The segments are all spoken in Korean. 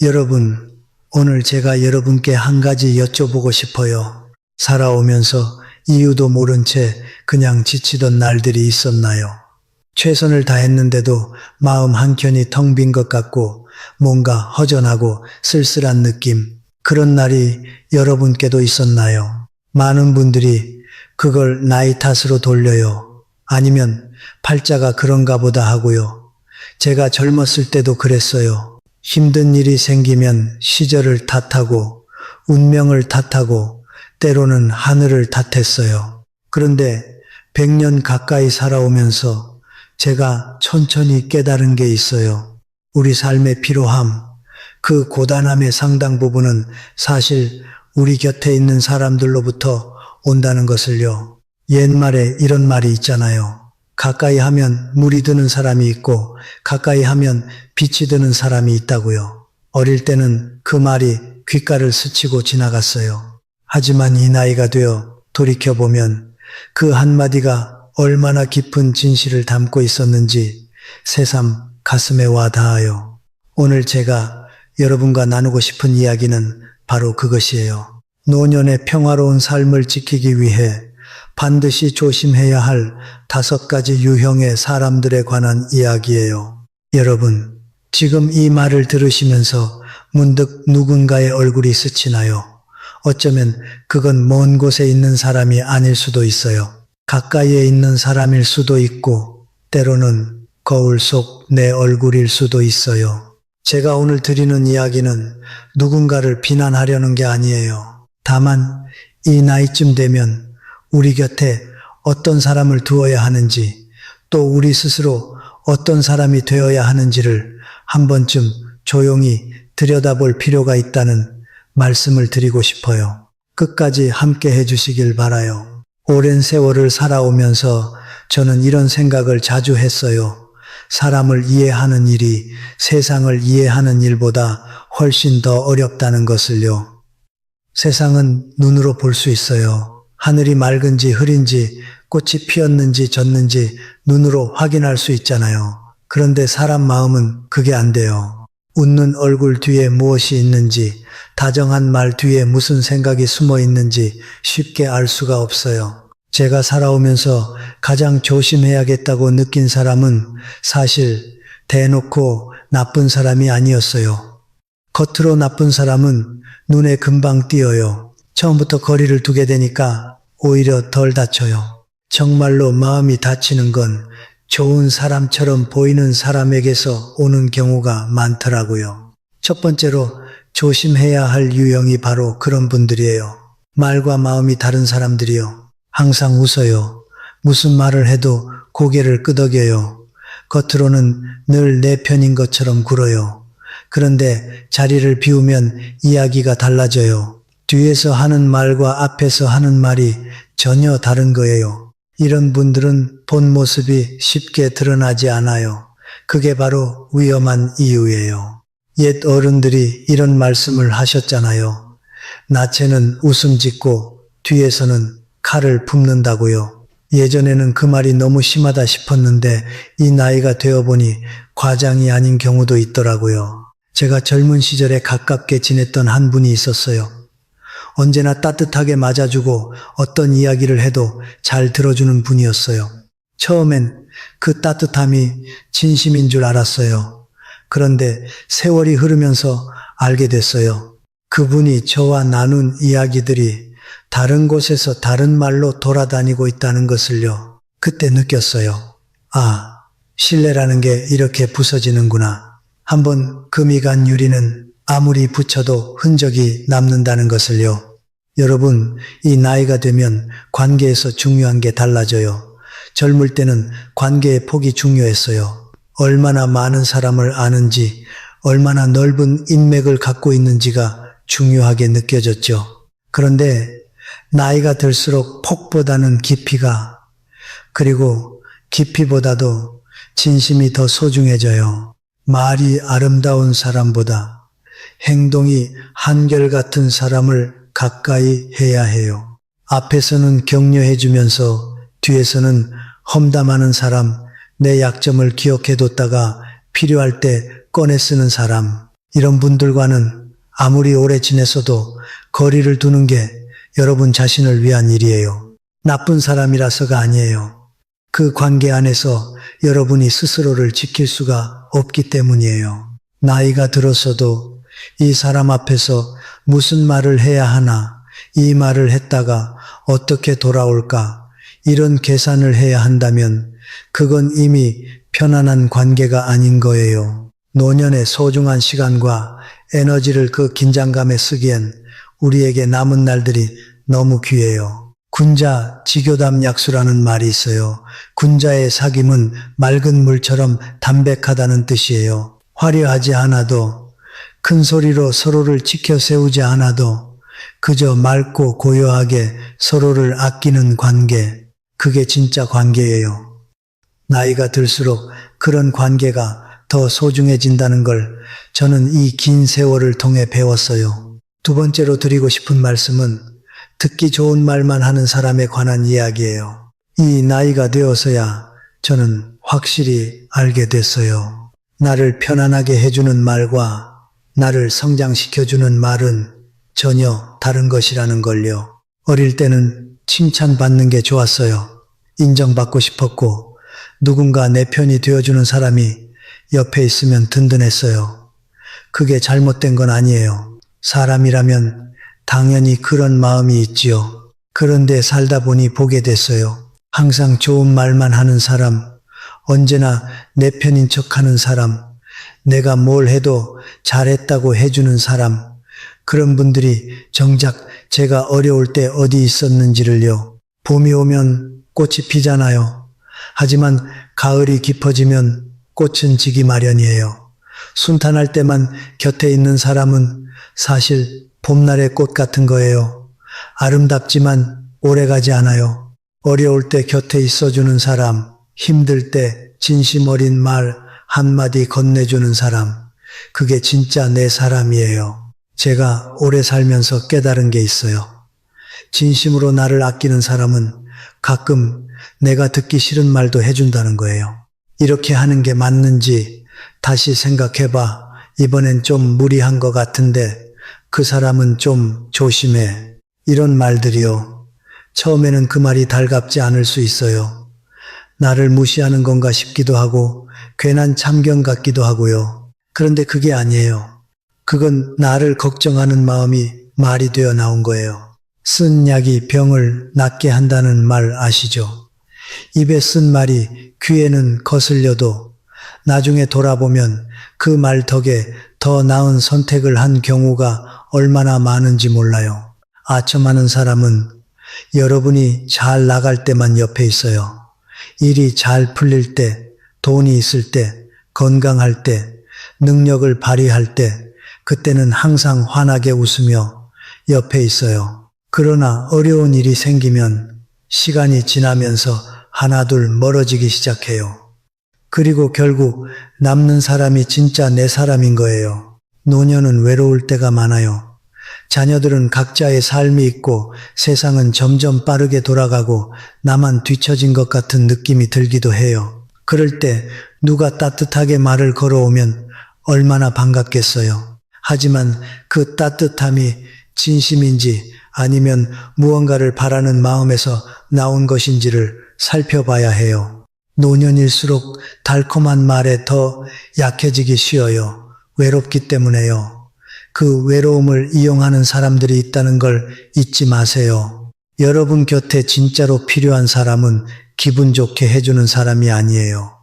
여러분, 오늘 제가 여러분께 한 가지 여쭤보고 싶어요. 살아오면서 이유도 모른 채 그냥 지치던 날들이 있었나요? 최선을 다했는데도 마음 한켠이 텅 빈 것 같고 뭔가 허전하고 쓸쓸한 느낌, 그런 날이 여러분께도 있었나요? 많은 분들이 그걸 나이 탓으로 돌려요. 아니면 팔자가 그런가 보다 하고요. 제가 젊었을 때도 그랬어요. 힘든 일이 생기면 시절을 탓하고 운명을 탓하고 때로는 하늘을 탓했어요. 그런데 100년 가까이 살아오면서 제가 천천히 깨달은 게 있어요. 우리 삶의 피로함, 그 고단함의 상당 부분은 사실 우리 곁에 있는 사람들로부터 온다는 것을요. 옛말에 이런 말이 있잖아요. 가까이 하면 물이 드는 사람이 있고 가까이 하면 빛이 드는 사람이 있다고요. 어릴 때는 그 말이 귓가를 스치고 지나갔어요. 하지만 이 나이가 되어 돌이켜보면 그 한마디가 얼마나 깊은 진실을 담고 있었는지 새삼 가슴에 와 닿아요. 오늘 제가 여러분과 나누고 싶은 이야기는 바로 그것이에요. 노년의 평화로운 삶을 지키기 위해 반드시 조심해야 할 5가지 유형의 사람들에 관한 이야기예요. 여러분, 지금 이 말을 들으시면서 문득 누군가의 얼굴이 스치나요? 어쩌면 그건 먼 곳에 있는 사람이 아닐 수도 있어요. 가까이에 있는 사람일 수도 있고 때로는 거울 속 내 얼굴일 수도 있어요. 제가 오늘 드리는 이야기는 누군가를 비난하려는 게 아니에요. 다만 이 나이쯤 되면 우리 곁에 어떤 사람을 두어야 하는지, 또 우리 스스로 어떤 사람이 되어야 하는지를 한 번쯤 조용히 들여다볼 필요가 있다는 말씀을 드리고 싶어요. 끝까지 함께 해주시길 바라요. 오랜 세월을 살아오면서 저는 이런 생각을 자주 했어요. 사람을 이해하는 일이 세상을 이해하는 일보다 훨씬 더 어렵다는 것을요. 세상은 눈으로 볼 수 있어요. 하늘이 맑은지 흐린지 꽃이 피었는지 졌는지 눈으로 확인할 수 있잖아요. 그런데 사람 마음은 그게 안 돼요. 웃는 얼굴 뒤에 무엇이 있는지, 다정한 말 뒤에 무슨 생각이 숨어 있는지 쉽게 알 수가 없어요. 제가 살아오면서 가장 조심해야겠다고 느낀 사람은 사실 대놓고 나쁜 사람이 아니었어요. 겉으로 나쁜 사람은 눈에 금방 띄어요. 처음부터 거리를 두게 되니까 오히려 덜 다쳐요. 정말로 마음이 다치는 건 좋은 사람처럼 보이는 사람에게서 오는 경우가 많더라고요. 첫 번째로 조심해야 할 유형이 바로 그런 분들이에요. 말과 마음이 다른 사람들이요. 항상 웃어요. 무슨 말을 해도 고개를 끄덕여요. 겉으로는 늘 내 편인 것처럼 굴어요. 그런데 자리를 비우면 이야기가 달라져요. 뒤에서 하는 말과 앞에서 하는 말이 전혀 다른 거예요. 이런 분들은 본 모습이 쉽게 드러나지 않아요. 그게 바로 위험한 이유예요. 옛 어른들이 이런 말씀을 하셨잖아요. 나체는 웃음 짓고 뒤에서는 칼을 품는다고요. 예전에는 그 말이 너무 심하다 싶었는데 이 나이가 되어보니 과장이 아닌 경우도 있더라고요. 제가 젊은 시절에 가깝게 지냈던 한 분이 있었어요. 언제나 따뜻하게 맞아주고 어떤 이야기를 해도 잘 들어주는 분이었어요. 처음엔 그 따뜻함이 진심인 줄 알았어요. 그런데 세월이 흐르면서 알게 됐어요. 그분이 저와 나눈 이야기들이 다른 곳에서 다른 말로 돌아다니고 있다는 것을요. 그때 느꼈어요. 아, 신뢰라는 게 이렇게 부서지는구나. 한번 금이 간 유리는 아무리 붙여도 흔적이 남는다는 것을요. 여러분, 이 나이가 되면 관계에서 중요한 게 달라져요. 젊을 때는 관계의 폭이 중요했어요. 얼마나 많은 사람을 아는지, 얼마나 넓은 인맥을 갖고 있는지가 중요하게 느껴졌죠. 그런데 나이가 들수록 폭보다는 깊이가, 그리고 깊이보다도 진심이 더 소중해져요. 말이 아름다운 사람보다 행동이 한결같은 사람을 가까이 해야 해요. 앞에서는 격려해주면서 뒤에서는 험담하는 사람, 내 약점을 기억해뒀다가 필요할 때 꺼내 쓰는 사람, 이런 분들과는 아무리 오래 지냈어도 거리를 두는 게 여러분 자신을 위한 일이에요. 나쁜 사람이라서가 아니에요. 그 관계 안에서 여러분이 스스로를 지킬 수가 없기 때문이에요. 나이가 들었어도 이 사람 앞에서 무슨 말을 해야 하나, 이 말을 했다가 어떻게 돌아올까, 이런 계산을 해야 한다면 그건 이미 편안한 관계가 아닌 거예요. 노년의 소중한 시간과 에너지를 그 긴장감에 쓰기엔 우리에게 남은 날들이 너무 귀해요. 군자 지교담 약수라는 말이 있어요. 군자의 사귐은 맑은 물처럼 담백하다는 뜻이에요. 화려하지 않아도, 큰 소리로 서로를 지켜 세우지 않아도 그저 맑고 고요하게 서로를 아끼는 관계, 그게 진짜 관계예요. 나이가 들수록 그런 관계가 더 소중해진다는 걸 저는 이 긴 세월을 통해 배웠어요. 두 번째로 드리고 싶은 말씀은 듣기 좋은 말만 하는 사람에 관한 이야기예요. 이 나이가 되어서야 저는 확실히 알게 됐어요. 나를 편안하게 해주는 말과 나를 성장시켜주는 말은 전혀 다른 것이라는 걸요. 어릴 때는 칭찬받는 게 좋았어요. 인정받고 싶었고 누군가 내 편이 되어주는 사람이 옆에 있으면 든든했어요. 그게 잘못된 건 아니에요. 사람이라면 당연히 그런 마음이 있지요. 그런데 살다 보니 보게 됐어요. 항상 좋은 말만 하는 사람, 언제나 내 편인 척하는 사람, 내가 뭘 해도 잘했다고 해주는 사람, 그런 분들이 정작 제가 어려울 때 어디 있었는지를요. 봄이 오면 꽃이 피잖아요. 하지만 가을이 깊어지면 꽃은 지기 마련이에요. 순탄할 때만 곁에 있는 사람은 사실 봄날의 꽃 같은 거예요. 아름답지만 오래가지 않아요. 어려울 때 곁에 있어주는 사람, 힘들 때 진심 어린 말 한마디 건네주는 사람, 그게 진짜 내 사람이에요. 제가 오래 살면서 깨달은 게 있어요. 진심으로 나를 아끼는 사람은 가끔 내가 듣기 싫은 말도 해준다는 거예요. 이렇게 하는 게 맞는지 다시 생각해봐. 이번엔 좀 무리한 것 같은데 그 사람은 좀 조심해. 이런 말들이요. 처음에는 그 말이 달갑지 않을 수 있어요. 나를 무시하는 건가 싶기도 하고 괜한 참견 같기도 하고요. 그런데 그게 아니에요. 그건 나를 걱정하는 마음이 말이 되어 나온 거예요. 쓴 약이 병을 낫게 한다는 말 아시죠? 입에 쓴 말이 귀에는 거슬려도 나중에 돌아보면 그 말 덕에 더 나은 선택을 한 경우가 얼마나 많은지 몰라요. 아첨하는 사람은 여러분이 잘 나갈 때만 옆에 있어요. 일이 잘 풀릴 때, 돈이 있을 때, 건강할 때, 능력을 발휘할 때, 그때는 항상 환하게 웃으며 옆에 있어요. 그러나 어려운 일이 생기면 시간이 지나면서 하나둘 멀어지기 시작해요. 그리고 결국 남는 사람이 진짜 내 사람인 거예요. 노년은 외로울 때가 많아요. 자녀들은 각자의 삶이 있고 세상은 점점 빠르게 돌아가고 나만 뒤처진 것 같은 느낌이 들기도 해요. 그럴 때 누가 따뜻하게 말을 걸어오면 얼마나 반갑겠어요. 하지만 그 따뜻함이 진심인지 아니면 무언가를 바라는 마음에서 나온 것인지를 살펴봐야 해요. 노년일수록 달콤한 말에 더 약해지기 쉬워요. 외롭기 때문에요. 그 외로움을 이용하는 사람들이 있다는 걸 잊지 마세요. 여러분 곁에 진짜로 필요한 사람은 기분 좋게 해주는 사람이 아니에요.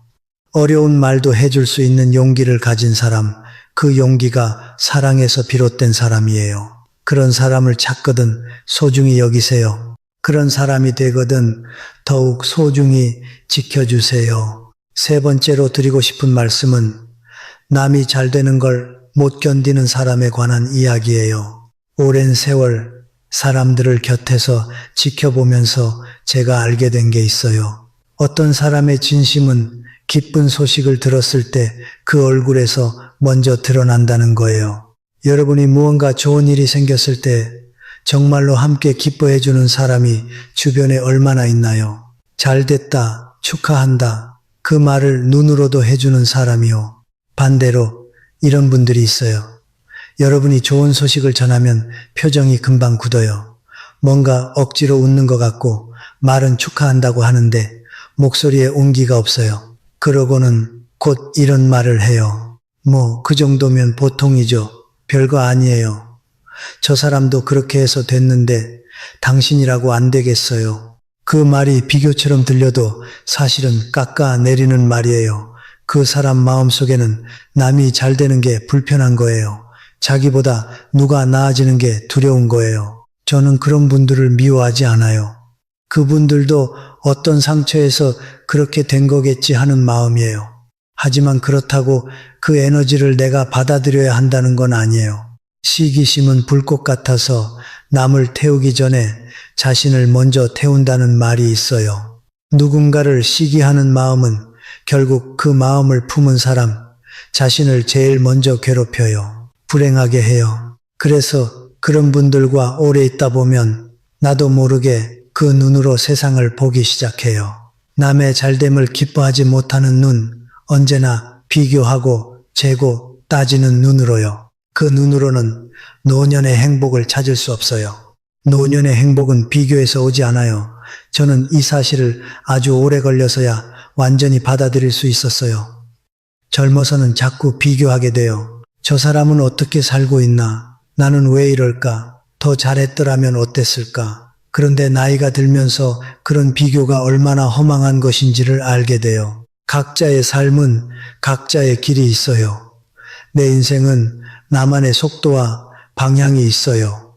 어려운 말도 해줄 수 있는 용기를 가진 사람, 그 용기가 사랑에서 비롯된 사람이에요. 그런 사람을 찾거든 소중히 여기세요. 그런 사람이 되거든 더욱 소중히 지켜주세요. 세 번째로 드리고 싶은 말씀은 남이 잘 되는 걸 못 견디는 사람에 관한 이야기예요. 오랜 세월 사람들을 곁에서 지켜보면서 제가 알게 된 게 있어요. 어떤 사람의 진심은 기쁜 소식을 들었을 때 그 얼굴에서 먼저 드러난다는 거예요. 여러분이 무언가 좋은 일이 생겼을 때 정말로 함께 기뻐해 주는 사람이 주변에 얼마나 있나요? 잘 됐다, 축하한다, 그 말을 눈으로도 해주는 사람이요. 반대로 이런 분들이 있어요. 여러분이 좋은 소식을 전하면 표정이 금방 굳어요. 뭔가 억지로 웃는 것 같고 말은 축하한다고 하는데 목소리에 온기가 없어요. 그러고는 곧 이런 말을 해요. 뭐 그 정도면 보통이죠. 별거 아니에요. 저 사람도 그렇게 해서 됐는데 당신이라고 안 되겠어요. 그 말이 비교처럼 들려도 사실은 깎아내리는 말이에요. 그 사람 마음속에는 남이 잘 되는 게 불편한 거예요. 자기보다 누가 나아지는 게 두려운 거예요. 저는 그런 분들을 미워하지 않아요. 그분들도 어떤 상처에서 그렇게 된 거겠지 하는 마음이에요. 하지만 그렇다고 그 에너지를 내가 받아들여야 한다는 건 아니에요. 시기심은 불꽃 같아서 남을 태우기 전에 자신을 먼저 태운다는 말이 있어요. 누군가를 시기하는 마음은 결국 그 마음을 품은 사람, 자신을 제일 먼저 괴롭혀요. 불행하게 해요. 그래서 그런 분들과 오래 있다 보면 나도 모르게 그 눈으로 세상을 보기 시작해요. 남의 잘됨을 기뻐하지 못하는 눈, 언제나 비교하고 재고 따지는 눈으로요. 그 눈으로는 노년의 행복을 찾을 수 없어요. 노년의 행복은 비교에서 오지 않아요. 저는 이 사실을 아주 오래 걸려서야 완전히 받아들일 수 있었어요. 젊어서는 자꾸 비교하게 돼요. 저 사람은 어떻게 살고 있나? 나는 왜 이럴까? 더 잘했더라면 어땠을까? 그런데 나이가 들면서 그런 비교가 얼마나 허망한 것인지를 알게 돼요. 각자의 삶은 각자의 길이 있어요. 내 인생은 나만의 속도와 방향이 있어요.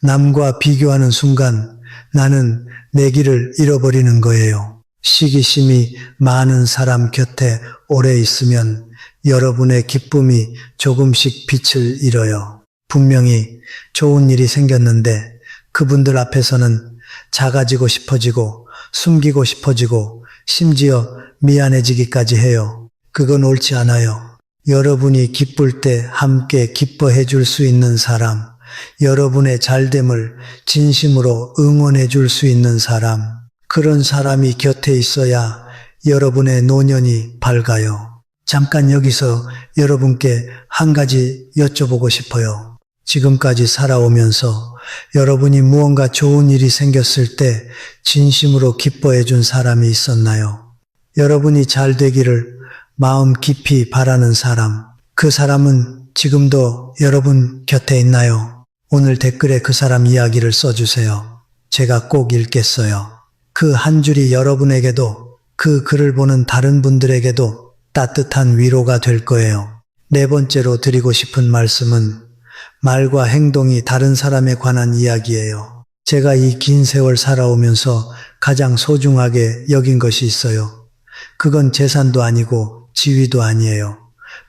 남과 비교하는 순간 나는 내 길을 잃어버리는 거예요. 시기심이 많은 사람 곁에 오래 있으면 여러분의 기쁨이 조금씩 빛을 잃어요. 분명히 좋은 일이 생겼는데 그분들 앞에서는 작아지고 싶어지고 숨기고 싶어지고 심지어 미안해지기까지 해요. 그건 옳지 않아요. 여러분이 기쁠 때 함께 기뻐해 줄 수 있는 사람, 여러분의 잘됨을 진심으로 응원해 줄 수 있는 사람, 그런 사람이 곁에 있어야 여러분의 노년이 밝아요. 잠깐 여기서 여러분께 한 가지 여쭤보고 싶어요. 지금까지 살아오면서 여러분이 무언가 좋은 일이 생겼을 때 진심으로 기뻐해 준 사람이 있었나요? 여러분이 잘 되기를 마음 깊이 바라는 사람, 그 사람은 지금도 여러분 곁에 있나요? 오늘 댓글에 그 사람 이야기를 써주세요. 제가 꼭 읽겠어요. 그 한 줄이 여러분에게도 그 글을 보는 다른 분들에게도 따뜻한 위로가 될 거예요. 네 번째로 드리고 싶은 말씀은 말과 행동이 다른 사람에 관한 이야기예요. 제가 이 긴 세월 살아오면서 가장 소중하게 여긴 것이 있어요. 그건 재산도 아니고 지위도 아니에요.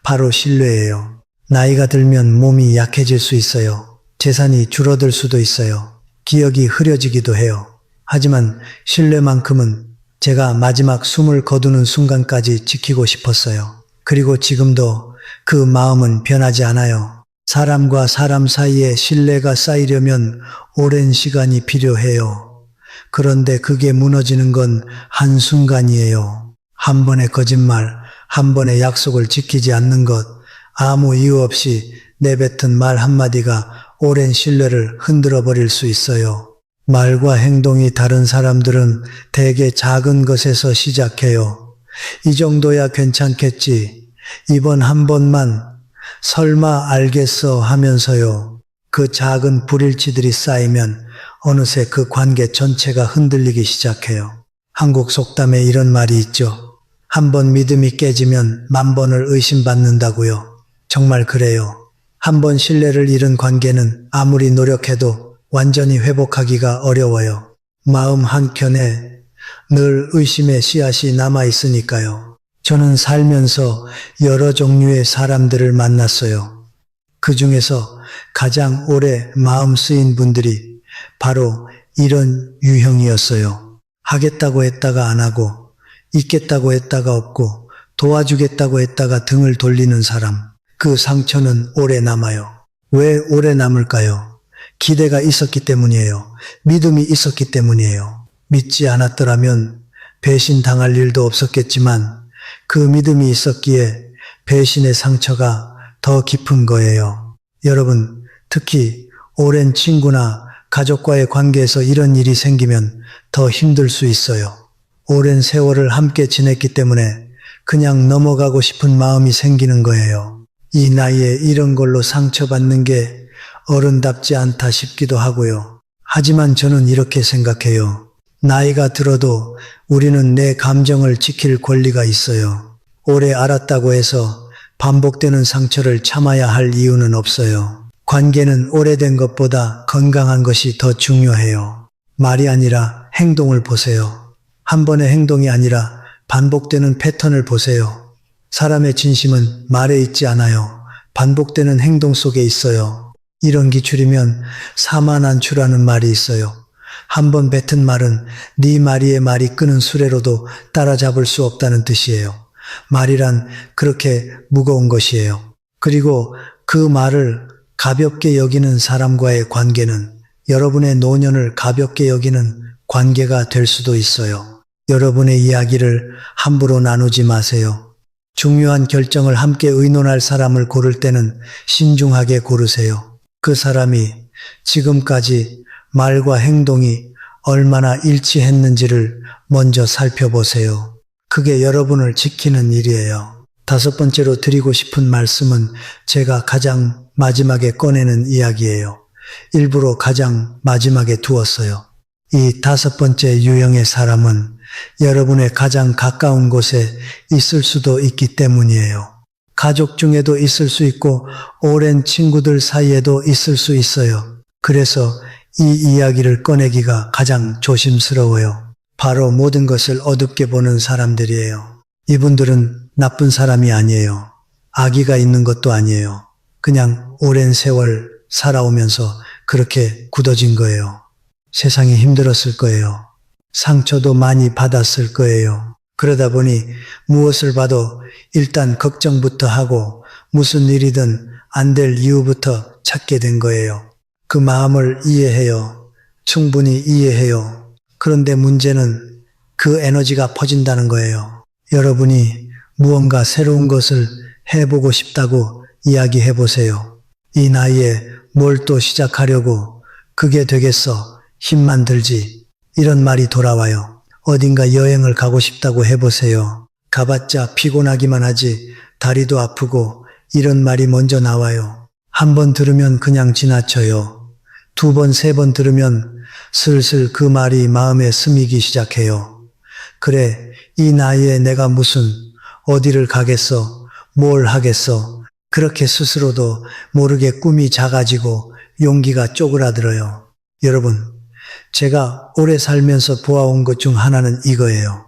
바로 신뢰예요. 나이가 들면 몸이 약해질 수 있어요. 재산이 줄어들 수도 있어요. 기억이 흐려지기도 해요. 하지만 신뢰만큼은 제가 마지막 숨을 거두는 순간까지 지키고 싶었어요. 그리고 지금도 그 마음은 변하지 않아요. 사람과 사람 사이에 신뢰가 쌓이려면 오랜 시간이 필요해요. 그런데 그게 무너지는 건 한순간이에요. 한 번의 거짓말, 한 번의 약속을 지키지 않는 것, 아무 이유 없이 내뱉은 말 한마디가 오랜 신뢰를 흔들어 버릴 수 있어요. 말과 행동이 다른 사람들은 대개 작은 것에서 시작해요. 이 정도야 괜찮겠지. 이번 한 번만 설마 알겠어 하면서요. 그 작은 불일치들이 쌓이면 어느새 그 관계 전체가 흔들리기 시작해요. 한국 속담에 이런 말이 있죠. 한 번 믿음이 깨지면 만 번을 의심받는다고요. 정말 그래요. 한 번 신뢰를 잃은 관계는 아무리 노력해도 완전히 회복하기가 어려워요. 마음 한켠에 늘 의심의 씨앗이 남아있으니까요. 저는 살면서 여러 종류의 사람들을 만났어요. 그 중에서 가장 오래 마음 쓰인 분들이 바로 이런 유형이었어요. 하겠다고 했다가 안 하고, 있겠다고 했다가 없고, 도와주겠다고 했다가 등을 돌리는 사람. 그 상처는 오래 남아요. 왜 오래 남을까요? 기대가 있었기 때문이에요. 믿음이 있었기 때문이에요. 믿지 않았더라면 배신당할 일도 없었겠지만 그 믿음이 있었기에 배신의 상처가 더 깊은 거예요. 여러분, 특히 오랜 친구나 가족과의 관계에서 이런 일이 생기면 더 힘들 수 있어요. 오랜 세월을 함께 지냈기 때문에 그냥 넘어가고 싶은 마음이 생기는 거예요. 이 나이에 이런 걸로 상처받는 게 어른답지 않다 싶기도 하고요. 하지만 저는 이렇게 생각해요. 나이가 들어도 우리는 내 감정을 지킬 권리가 있어요. 오래 알았다고 해서 반복되는 상처를 참아야 할 이유는 없어요. 관계는 오래된 것보다 건강한 것이 더 중요해요. 말이 아니라 행동을 보세요. 한 번의 행동이 아니라 반복되는 패턴을 보세요. 사람의 진심은 말에 있지 않아요. 반복되는 행동 속에 있어요. 이런 기출이면 사만안추라는 말이 있어요. 한 번 뱉은 말은 네 마리의 말이 끄는 수레로도 따라잡을 수 없다는 뜻이에요. 말이란 그렇게 무거운 것이에요. 그리고 그 말을 가볍게 여기는 사람과의 관계는 여러분의 노년을 가볍게 여기는 관계가 될 수도 있어요. 여러분의 이야기를 함부로 나누지 마세요. 중요한 결정을 함께 의논할 사람을 고를 때는 신중하게 고르세요. 그 사람이 지금까지 말과 행동이 얼마나 일치했는지를 먼저 살펴보세요. 그게 여러분을 지키는 일이에요. 5번째로 드리고 싶은 말씀은 제가 가장 마지막에 꺼내는 이야기예요. 일부러 가장 마지막에 두었어요. 이 5번째 유형의 사람은 여러분의 가장 가까운 곳에 있을 수도 있기 때문이에요. 가족 중에도 있을 수 있고 오랜 친구들 사이에도 있을 수 있어요. 그래서 이 이야기를 꺼내기가 가장 조심스러워요. 바로 모든 것을 어둡게 보는 사람들이에요. 이분들은 나쁜 사람이 아니에요. 악의가 있는 것도 아니에요. 그냥 오랜 세월 살아오면서 그렇게 굳어진 거예요. 세상이 힘들었을 거예요. 상처도 많이 받았을 거예요. 그러다 보니 무엇을 봐도 일단 걱정부터 하고 무슨 일이든 안 될 이유부터 찾게 된 거예요. 그 마음을 이해해요. 충분히 이해해요. 그런데 문제는 그 에너지가 퍼진다는 거예요. 여러분이 무언가 새로운 것을 해보고 싶다고 이야기해 보세요. 이 나이에 뭘 또 시작하려고 그게 되겠어. 힘만 들지. 이런 말이 돌아와요. 어딘가 여행을 가고 싶다고 해보세요. 가봤자 피곤하기만 하지 다리도 아프고 이런 말이 먼저 나와요. 한 번 들으면 그냥 지나쳐요. 2번, 3번 들으면 슬슬 그 말이 마음에 스미기 시작해요. 그래, 이 나이에 내가 무슨 어디를 가겠어, 뭘 하겠어. 그렇게 스스로도 모르게 꿈이 작아지고 용기가 쪼그라들어요. 여러분, 제가 오래 살면서 보아온 것 중 하나는 이거예요.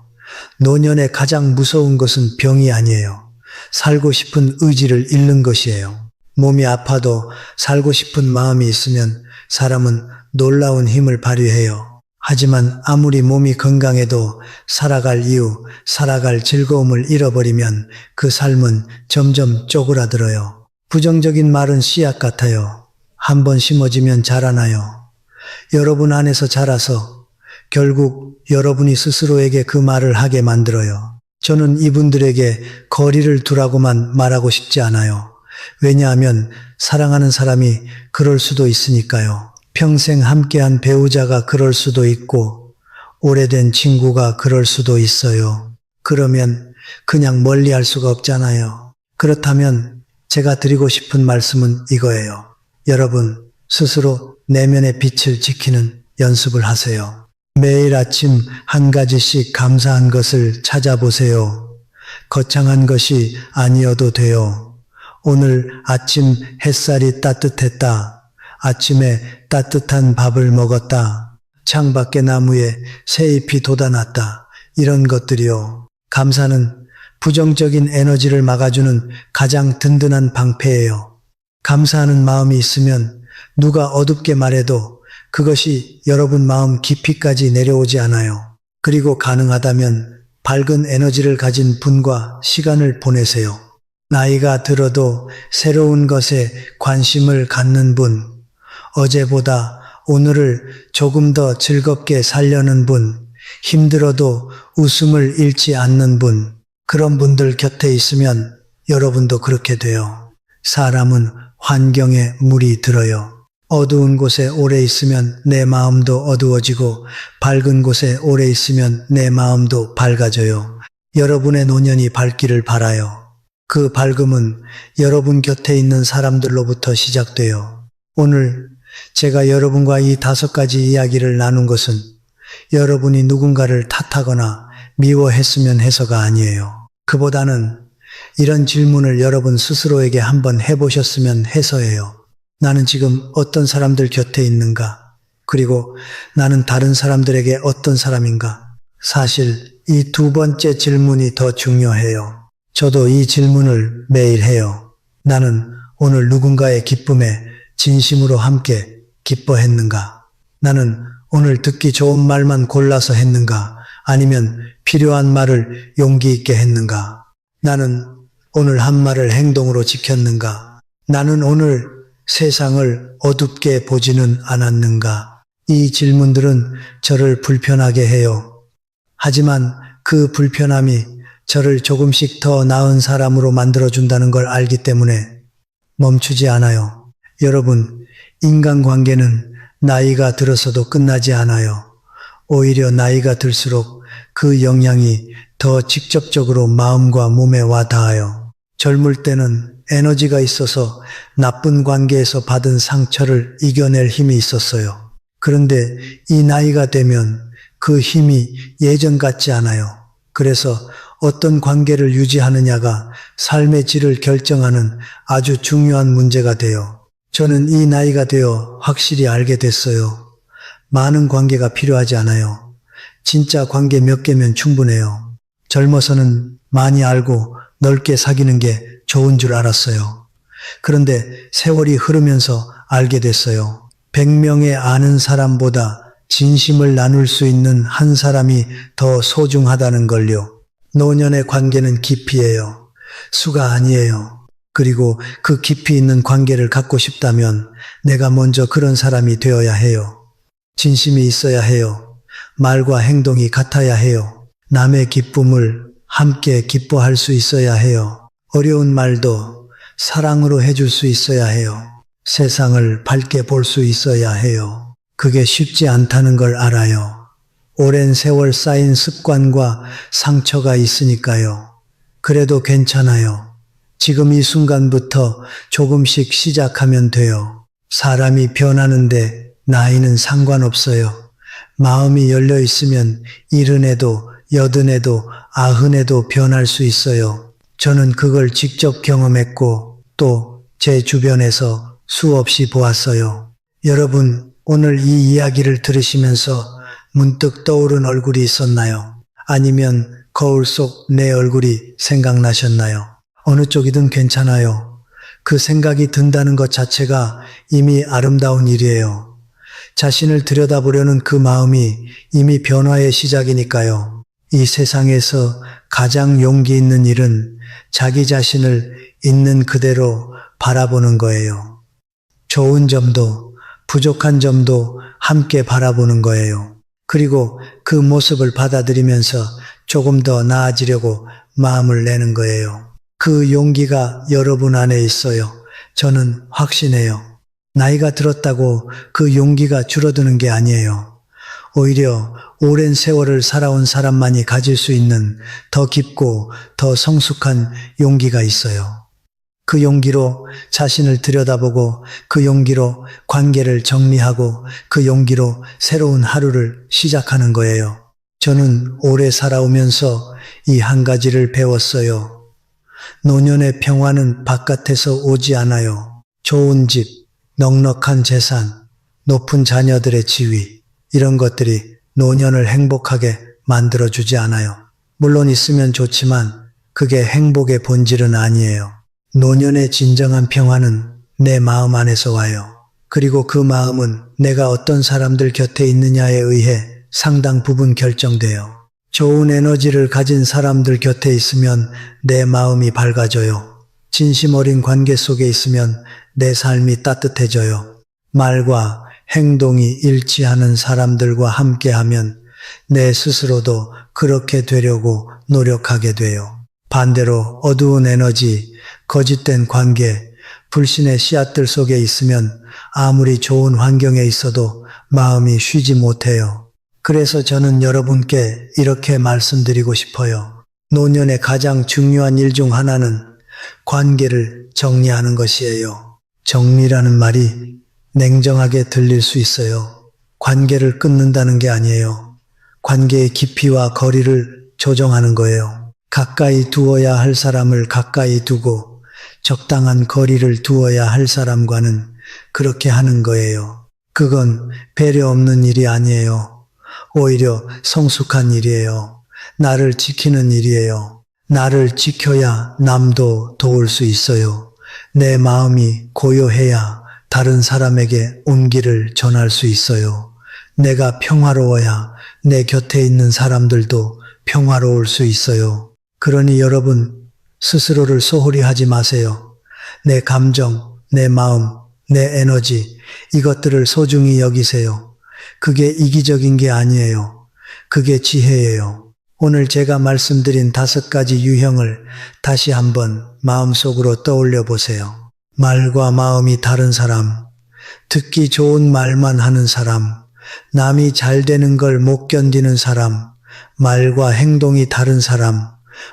노년에 가장 무서운 것은 병이 아니에요. 살고 싶은 의지를 잃는 것이에요. 몸이 아파도 살고 싶은 마음이 있으면 사람은 놀라운 힘을 발휘해요. 하지만 아무리 몸이 건강해도 살아갈 이유, 살아갈 즐거움을 잃어버리면 그 삶은 점점 쪼그라들어요. 부정적인 말은 씨앗 같아요. 한 번 심어지면 자라나요. 여러분 안에서 자라서 결국 여러분이 스스로에게 그 말을 하게 만들어요. 저는 이분들에게 거리를 두라고만 말하고 싶지 않아요. 왜냐하면 사랑하는 사람이 그럴 수도 있으니까요. 평생 함께한 배우자가 그럴 수도 있고 오래된 친구가 그럴 수도 있어요. 그러면 그냥 멀리할 수가 없잖아요. 그렇다면 제가 드리고 싶은 말씀은 이거예요. 여러분 스스로 내면의 빛을 지키는 연습을 하세요. 매일 아침 한 가지씩 감사한 것을 찾아보세요. 거창한 것이 아니어도 돼요. 오늘 아침 햇살이 따뜻했다. 아침에 따뜻한 밥을 먹었다. 창밖의 나무에 새잎이 돋아났다. 이런 것들이요. 감사는 부정적인 에너지를 막아주는 가장 든든한 방패예요. 감사하는 마음이 있으면 누가 어둡게 말해도 그것이 여러분 마음 깊이까지 내려오지 않아요. 그리고 가능하다면 밝은 에너지를 가진 분과 시간을 보내세요. 나이가 들어도 새로운 것에 관심을 갖는 분, 어제보다 오늘을 조금 더 즐겁게 살려는 분, 힘들어도 웃음을 잃지 않는 분, 그런 분들 곁에 있으면 여러분도 그렇게 돼요. 사람은 환경에 물이 들어요. 어두운 곳에 오래 있으면 내 마음도 어두워지고 밝은 곳에 오래 있으면 내 마음도 밝아져요. 여러분의 노년이 밝기를 바라요. 그 밝음은 여러분 곁에 있는 사람들로부터 시작돼요. 오늘 제가 여러분과 이 5가지 이야기를 나눈 것은 여러분이 누군가를 탓하거나 미워했으면 해서가 아니에요. 그보다는 이런 질문을 여러분 스스로에게 한번 해보셨으면 해서예요. 나는 지금 어떤 사람들 곁에 있는가? 그리고 나는 다른 사람들에게 어떤 사람인가? 사실 이 2번째 질문이 더 중요해요. 저도 이 질문을 매일 해요. 나는 오늘 누군가의 기쁨에 진심으로 함께 기뻐했는가? 나는 오늘 듣기 좋은 말만 골라서 했는가? 아니면 필요한 말을 용기 있게 했는가? 나는 오늘 한 말을 행동으로 지켰는가? 나는 오늘 세상을 어둡게 보지는 않았는가? 이 질문들은 저를 불편하게 해요. 하지만 그 불편함이 저를 조금씩 더 나은 사람으로 만들어준다는 걸 알기 때문에 멈추지 않아요. 여러분, 인간관계는 나이가 들어서도 끝나지 않아요. 오히려 나이가 들수록 그 영향이 더 직접적으로 마음과 몸에 와 닿아요. 젊을 때는 에너지가 있어서 나쁜 관계에서 받은 상처를 이겨낼 힘이 있었어요. 그런데 이 나이가 되면 그 힘이 예전 같지 않아요. 그래서 어떤 관계를 유지하느냐가 삶의 질을 결정하는 아주 중요한 문제가 돼요. 저는 이 나이가 되어 확실히 알게 됐어요. 많은 관계가 필요하지 않아요. 진짜 관계 몇 개면 충분해요. 젊어서는 많이 알고 넓게 사귀는 게 좋은 줄 알았어요. 그런데 세월이 흐르면서 알게 됐어요. 100명의 아는 사람보다 진심을 나눌 수 있는 한 사람이 더 소중하다는 걸요. 노년의 관계는 깊이에요. 수가 아니에요. 그리고 그 깊이 있는 관계를 갖고 싶다면 내가 먼저 그런 사람이 되어야 해요. 진심이 있어야 해요. 말과 행동이 같아야 해요. 남의 기쁨을 함께 기뻐할 수 있어야 해요. 어려운 말도 사랑으로 해줄 수 있어야 해요. 세상을 밝게 볼 수 있어야 해요. 그게 쉽지 않다는 걸 알아요. 오랜 세월 쌓인 습관과 상처가 있으니까요. 그래도 괜찮아요. 지금 이 순간부터 조금씩 시작하면 돼요. 사람이 변하는데 나이는 상관없어요. 마음이 열려 있으면 70에도 80에도 90에도 변할 수 있어요. 저는 그걸 직접 경험했고 또 제 주변에서 수없이 보았어요. 여러분, 오늘 이 이야기를 들으시면서 문득 떠오른 얼굴이 있었나요? 아니면 거울 속 내 얼굴이 생각나셨나요? 어느 쪽이든 괜찮아요. 그 생각이 든다는 것 자체가 이미 아름다운 일이에요. 자신을 들여다보려는 그 마음이 이미 변화의 시작이니까요. 이 세상에서 가장 용기 있는 일은 자기 자신을 있는 그대로 바라보는 거예요. 좋은 점도 부족한 점도 함께 바라보는 거예요. 그리고 그 모습을 받아들이면서 조금 더 나아지려고 마음을 내는 거예요. 그 용기가 여러분 안에 있어요. 저는 확신해요. 나이가 들었다고 그 용기가 줄어드는 게 아니에요. 오히려 오랜 세월을 살아온 사람만이 가질 수 있는 더 깊고 더 성숙한 용기가 있어요. 그 용기로 자신을 들여다보고 그 용기로 관계를 정리하고 그 용기로 새로운 하루를 시작하는 거예요. 저는 오래 살아오면서 이 한 가지를 배웠어요. 노년의 평화는 바깥에서 오지 않아요. 좋은 집, 넉넉한 재산, 높은 자녀들의 지위, 이런 것들이 노년을 행복하게 만들어주지 않아요. 물론 있으면 좋지만 그게 행복의 본질은 아니에요. 노년의 진정한 평화는 내 마음 안에서 와요. 그리고 그 마음은 내가 어떤 사람들 곁에 있느냐에 의해 상당 부분 결정돼요. 좋은 에너지를 가진 사람들 곁에 있으면 내 마음이 밝아져요. 진심 어린 관계 속에 있으면 내 삶이 따뜻해져요. 말과 행동이 일치하는 사람들과 함께하면 내 스스로도 그렇게 되려고 노력하게 돼요. 반대로 어두운 에너지, 거짓된 관계, 불신의 씨앗들 속에 있으면 아무리 좋은 환경에 있어도 마음이 쉬지 못해요. 그래서 저는 여러분께 이렇게 말씀드리고 싶어요. 노년의 가장 중요한 일 중 하나는 관계를 정리하는 것이에요. 정리라는 말이 냉정하게 들릴 수 있어요. 관계를 끊는다는 게 아니에요. 관계의 깊이와 거리를 조정하는 거예요. 가까이 두어야 할 사람을 가까이 두고 적당한 거리를 두어야 할 사람과는 그렇게 하는 거예요. 그건 배려 없는 일이 아니에요. 오히려 성숙한 일이에요. 나를 지키는 일이에요. 나를 지켜야 남도 도울 수 있어요. 내 마음이 고요해야 다른 사람에게 온기를 전할 수 있어요. 내가 평화로워야 내 곁에 있는 사람들도 평화로울 수 있어요. 그러니 여러분 스스로를 소홀히 하지 마세요. 내 감정, 내 마음, 내 에너지 이것들을 소중히 여기세요. 그게 이기적인 게 아니에요. 그게 지혜예요. 오늘 제가 말씀드린 5가지 유형을 다시 한번 마음속으로 떠올려 보세요. 말과 마음이 다른 사람, 듣기 좋은 말만 하는 사람, 남이 잘 되는 걸 못 견디는 사람, 말과 행동이 다른 사람,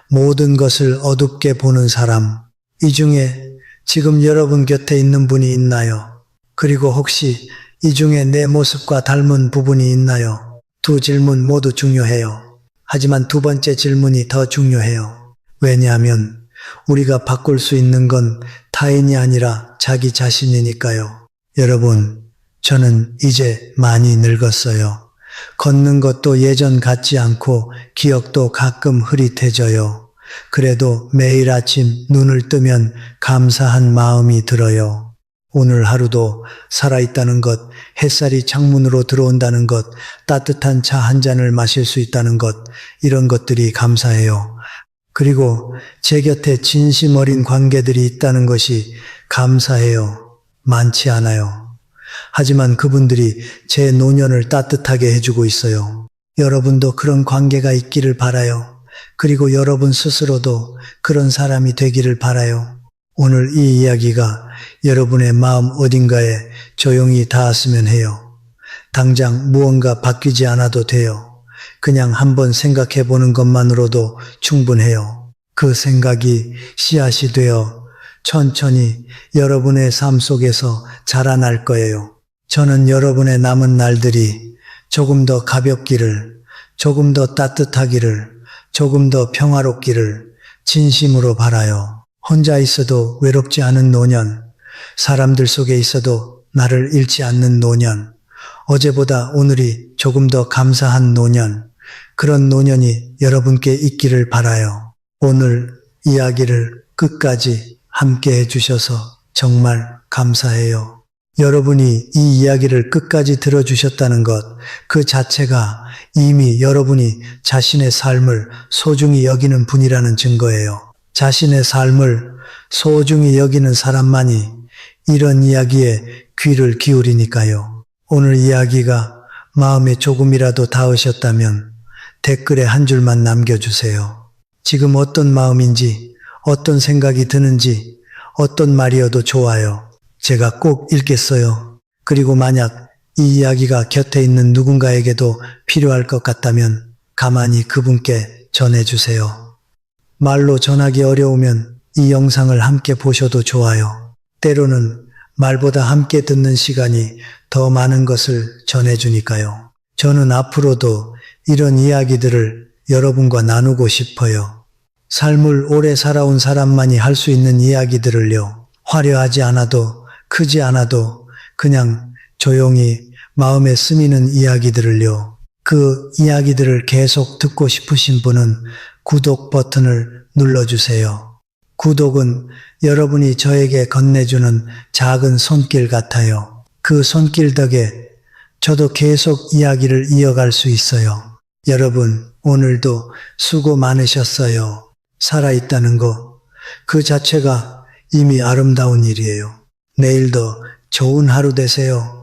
모든 것을 어둡게 보는 사람. 이 중에 지금 여러분 곁에 있는 분이 있나요? 그리고 혹시 이 중에 내 모습과 닮은 부분이 있나요? 두 질문 모두 중요해요. 하지만 두 번째 질문이 더 중요해요. 왜냐하면 우리가 바꿀 수 있는 건 타인이 아니라 자기 자신이니까요. 여러분, 저는 이제 많이 늙었어요. 걷는 것도 예전 같지 않고 기억도 가끔 흐릿해져요. 그래도 매일 아침 눈을 뜨면 감사한 마음이 들어요. 오늘 하루도 살아있다는 것, 햇살이 창문으로 들어온다는 것, 따뜻한 차 한 잔을 마실 수 있다는 것, 이런 것들이 감사해요. 그리고 제 곁에 진심 어린 관계들이 있다는 것이 감사해요. 많지 않아요. 하지만 그분들이 제 노년을 따뜻하게 해주고 있어요. 여러분도 그런 관계가 있기를 바라요. 그리고 여러분 스스로도 그런 사람이 되기를 바라요. 오늘 이 이야기가 여러분의 마음 어딘가에 조용히 닿았으면 해요. 당장 무언가 바뀌지 않아도 돼요. 그냥 한번 생각해 보는 것만으로도 충분해요. 그 생각이 씨앗이 되어 천천히 여러분의 삶 속에서 자라날 거예요. 저는 여러분의 남은 날들이 조금 더 가볍기를, 조금 더 따뜻하기를, 조금 더 평화롭기를 진심으로 바라요. 혼자 있어도 외롭지 않은 노년, 사람들 속에 있어도 나를 잃지 않는 노년, 어제보다 오늘이 조금 더 감사한 노년, 그런 노년이 여러분께 있기를 바라요. 오늘 이야기를 끝까지 함께 해주셔서 정말 감사해요. 여러분이 이 이야기를 끝까지 들어주셨다는 것, 그 자체가 이미 여러분이 자신의 삶을 소중히 여기는 분이라는 증거예요. 자신의 삶을 소중히 여기는 사람만이 이런 이야기에 귀를 기울이니까요. 오늘 이야기가 마음에 조금이라도 닿으셨다면 댓글에 한 줄만 남겨주세요. 지금 어떤 마음인지, 어떤 생각이 드는지, 어떤 말이어도 좋아요. 제가 꼭 읽겠어요. 그리고 만약 이 이야기가 곁에 있는 누군가에게도 필요할 것 같다면 가만히 그분께 전해주세요. 말로 전하기 어려우면 이 영상을 함께 보셔도 좋아요. 때로는 말보다 함께 듣는 시간이 더 많은 것을 전해주니까요. 저는 앞으로도 이런 이야기들을 여러분과 나누고 싶어요. 삶을 오래 살아온 사람만이 할 수 있는 이야기들을요. 화려하지 않아도 크지 않아도 그냥 조용히 마음에 스미는 이야기들을요. 그 이야기들을 계속 듣고 싶으신 분은 구독 버튼을 눌러주세요. 구독은 여러분이 저에게 건네주는 작은 손길 같아요. 그 손길 덕에 저도 계속 이야기를 이어갈 수 있어요. 여러분, 오늘도 수고 많으셨어요. 살아있다는 거, 그 자체가 이미 아름다운 일이에요. 내일도 좋은 하루 되세요.